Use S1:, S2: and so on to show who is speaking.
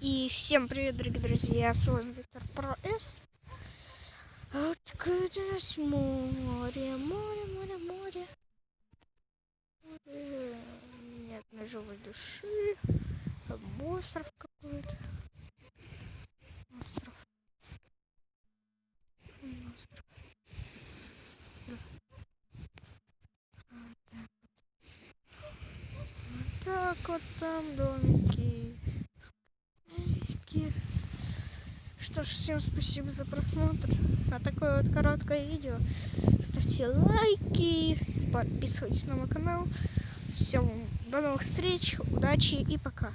S1: И всем привет, дорогие друзья, с вами Виктор Про С. Открылось море, море, море, море. Нет живой души. Остров какой-то. Остров. Остров. Вот так вот там домики. Что ж, всем спасибо за просмотр. А такое вот короткое видео. Ставьте лайки, подписывайтесь на мой канал. Всем до новых встреч, удачи и пока.